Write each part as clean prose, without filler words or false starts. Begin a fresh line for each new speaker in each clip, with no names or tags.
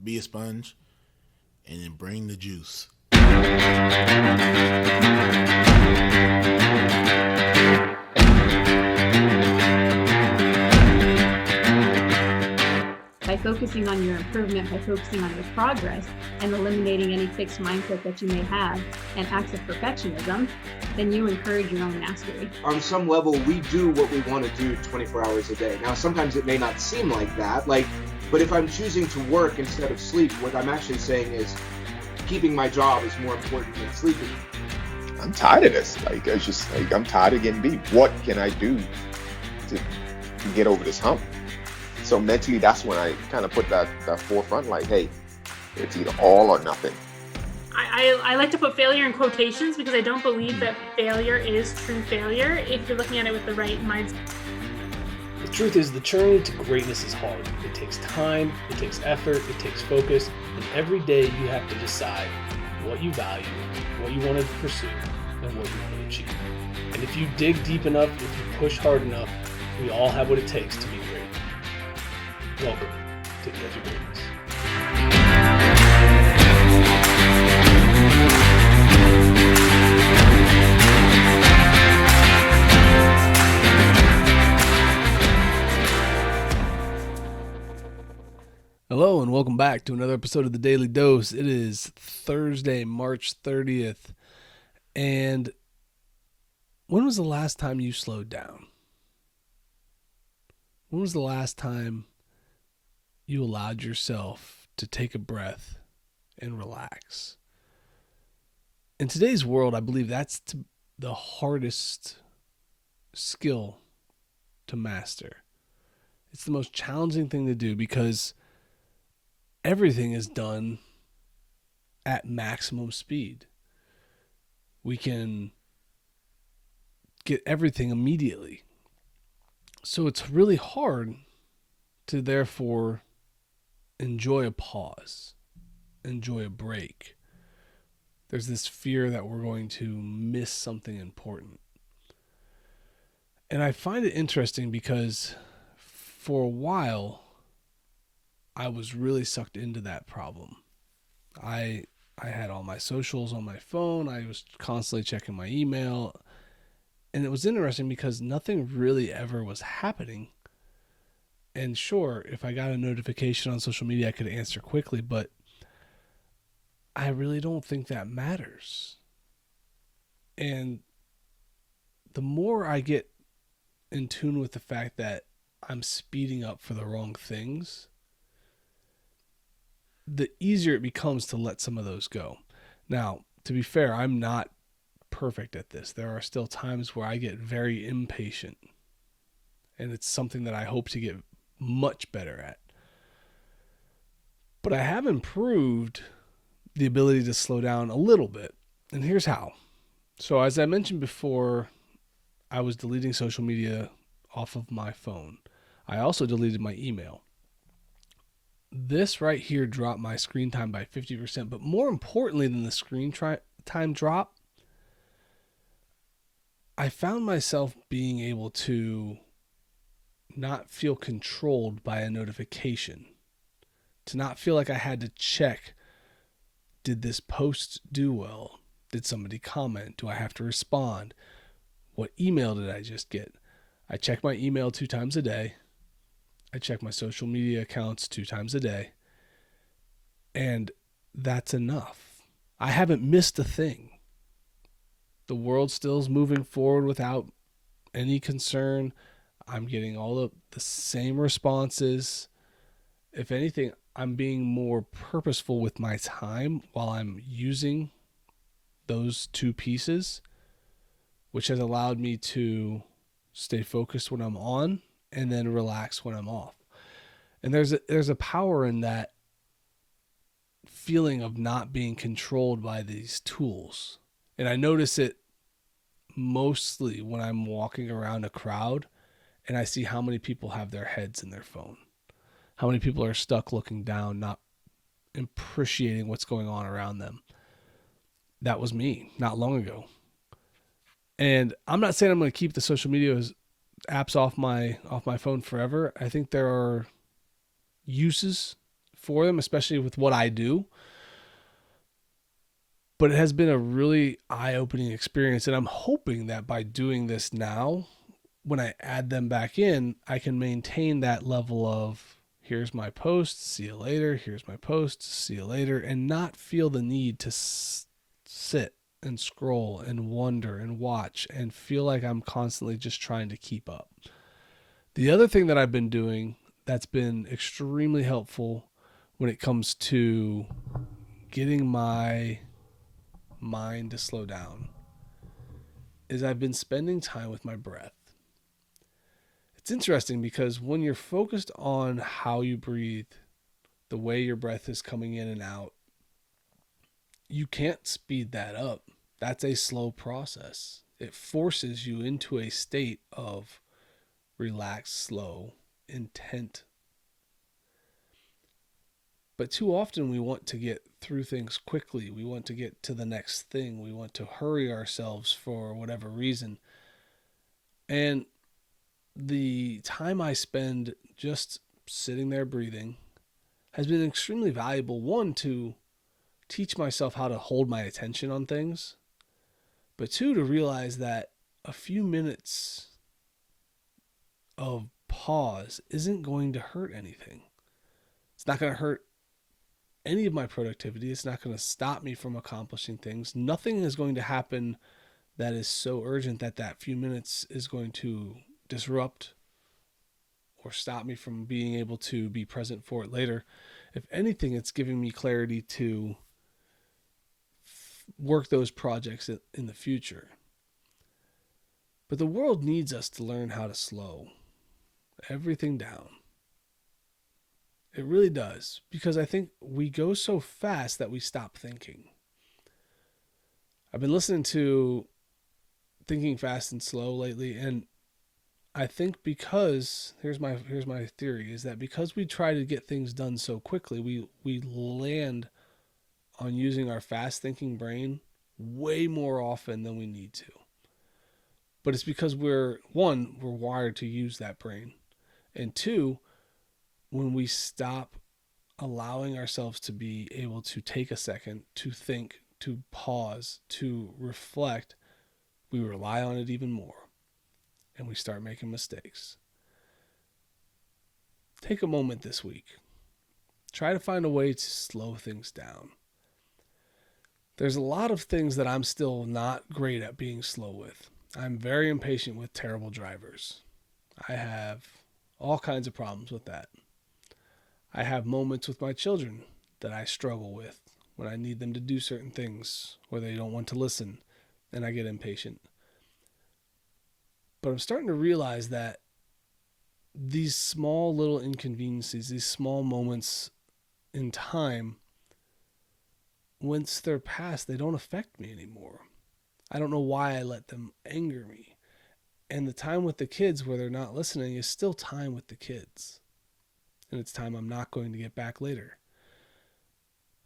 be a sponge, and then bring the juice.
By focusing on your improvement, by focusing on your progress, and eliminating any fixed mindset that you may have and acts of perfectionism, then you encourage your own mastery.
On some level, we do what we want to do 24 hours a day. Now, sometimes it may not seem like that, but if I'm choosing to work instead of sleep, what I'm actually saying is keeping my job is more important than sleeping.
I'm tired of this. I'm tired of getting beat. What can I do to get over this hump? So mentally, that's when I kind of put that forefront, like, hey, it's either all or nothing.
I like to put failure in quotations because I don't believe that failure is true failure if you're looking at it with the right mindset.
The truth is, the journey to greatness is hard. It takes time, it takes effort, it takes focus, and every day you have to decide what you value, what you want to pursue, and what you want to achieve. And if you dig deep enough, if you push hard enough, we all have what it takes to be great. Welcome to the Edge of Greatness.
Hello and welcome back to another episode of the Daily Dose. It is Thursday, March 30th. And when was the last time you slowed down? When was the last time you allowed yourself to take a breath and relax? In today's world, I believe that's the hardest skill to master. It's the most challenging thing to do because everything is done at maximum speed. We can get everything immediately. So it's really hard to therefore enjoy a pause, enjoy a break. There's this fear that we're going to miss something important. And I find it interesting because for a while, I was really sucked into that problem. I had all my socials on my phone. I was constantly checking my email. And it was interesting because nothing really ever was happening. And sure, if I got a notification on social media, I could answer quickly, but I really don't think that matters. And the more I get in tune with the fact that I'm speeding up for the wrong things, the easier it becomes to let some of those go. Now, to be fair, I'm not perfect at this. There are still times where I get very impatient, and it's something that I hope to get much better at. But I have improved the ability to slow down a little bit, and here's how. So as I mentioned before, I was deleting social media off of my phone. I also deleted my email. This right here dropped my screen time by 50%, but more importantly than the screen time drop, I found myself being able to not feel controlled by a notification, to not feel like I had to check, did this post do well? Did somebody comment? Do I have to respond? What email did I just get? I check my email 2 times a day. I check my social media accounts 2 times a day. And that's enough. I haven't missed a thing. The world still is moving forward without any concern. I'm getting all the same responses. If anything, I'm being more purposeful with my time while I'm using those 2 pieces, which has allowed me to stay focused when I'm on and then relax when I'm off. And there's a power in that feeling of not being controlled by these tools. And I notice it mostly when I'm walking around a crowd and I see how many people have their heads in their phone. How many people are stuck looking down, not appreciating what's going on around them. That was me not long ago. And I'm not saying I'm going to keep the social media apps off my phone forever. I think there are uses for them, especially with what I do. But it has been a really eye-opening experience, and I'm hoping that by doing this now, when I add them back in, I can maintain that level of here's my post, see you later, here's my post, see you later, and not feel the need to sit and scroll and wonder and watch and feel like I'm constantly just trying to keep up. The other thing that I've been doing that's been extremely helpful when it comes to getting my mind to slow down is I've been spending time with my breath. It's interesting because when you're focused on how you breathe, the way your breath is coming in and out, you can't speed that up. That's a slow process. It forces you into a state of relaxed, slow, intent. But too often we want to get through things quickly. We want to get to the next thing. We want to hurry ourselves for whatever reason. And the time I spend just sitting there breathing has been extremely valuable. One, to teach myself how to hold my attention on things. But two, to realize that a few minutes of pause isn't going to hurt anything. It's not going to hurt any of my productivity. It's not going to stop me from accomplishing things. Nothing is going to happen that is so urgent that that few minutes is going to disrupt or stop me from being able to be present for it later. If anything, it's giving me clarity to work those projects in the future. But the world needs us to learn how to slow everything down. It really does, because I think we go so fast that we stop thinking. I've been listening to Thinking Fast and Slow lately, and I think because here's my theory, is that because we try to get things done so quickly, we land on using our fast thinking brain way more often than we need to. But it's because we're wired to use that brain, and two, when we stop allowing ourselves to be able to take a second to think, to pause, to reflect, we rely on it even more and we start making mistakes. Take a moment this week. Try to find a way to slow things down. There's a lot of things that I'm still not great at being slow with. I'm very impatient with terrible drivers. I have all kinds of problems with that. I have moments with my children that I struggle with when I need them to do certain things or they don't want to listen, and I get impatient. But I'm starting to realize that these small little inconveniences, these small moments in time, once they're past, they don't affect me anymore. I don't know why I let them anger me. And the time with the kids where they're not listening is still time with the kids. And it's time I'm not going to get back later.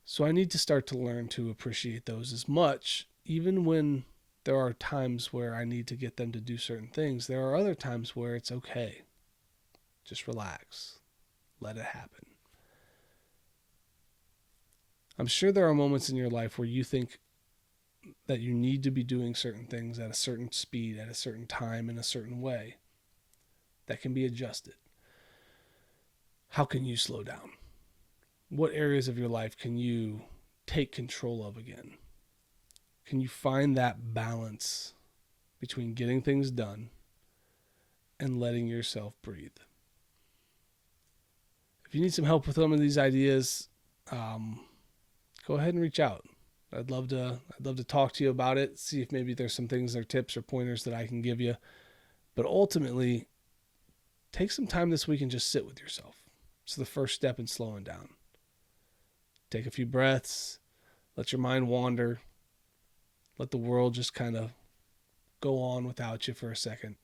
So I need to start to learn to appreciate those as much, even when there are times where I need to get them to do certain things. There are other times where it's okay. Just relax. Let it happen. I'm sure there are moments in your life where you think that you need to be doing certain things at a certain speed, at a certain time, in a certain way that can be adjusted. How can you slow down? What areas of your life can you take control of again? Can you find that balance between getting things done and letting yourself breathe? If you need some help with some of these ideas, go ahead and reach out. I'd love to talk to you about it, see if maybe there's some things or tips or pointers that I can give you. But ultimately, take some time this week and just sit with yourself. It's the first step in slowing down. Take a few breaths, let your mind wander, let the world just kind of go on without you for a second,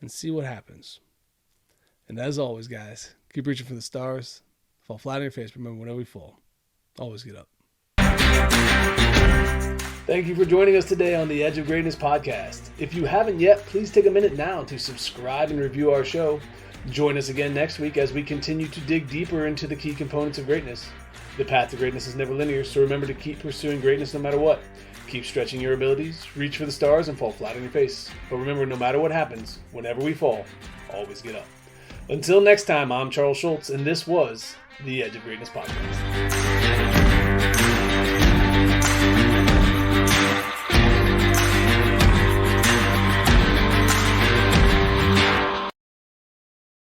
and see what happens. And as always, guys, keep reaching for the stars. Fall flat on your face. Remember, whenever we fall, always get up.
Thank you for joining us today on the Edge of Greatness podcast. If you haven't yet, please take a minute now to subscribe and review our show. Join us again next week as we continue to dig deeper into the key components of greatness. The path to greatness is never linear, so remember to keep pursuing greatness no matter what. Keep stretching your abilities, reach for the stars, and fall flat on your face. But remember, no matter what happens, whenever we fall, always get up. Until next time, I'm Charles Schultz, and this was the Edge of Greatness Podcast.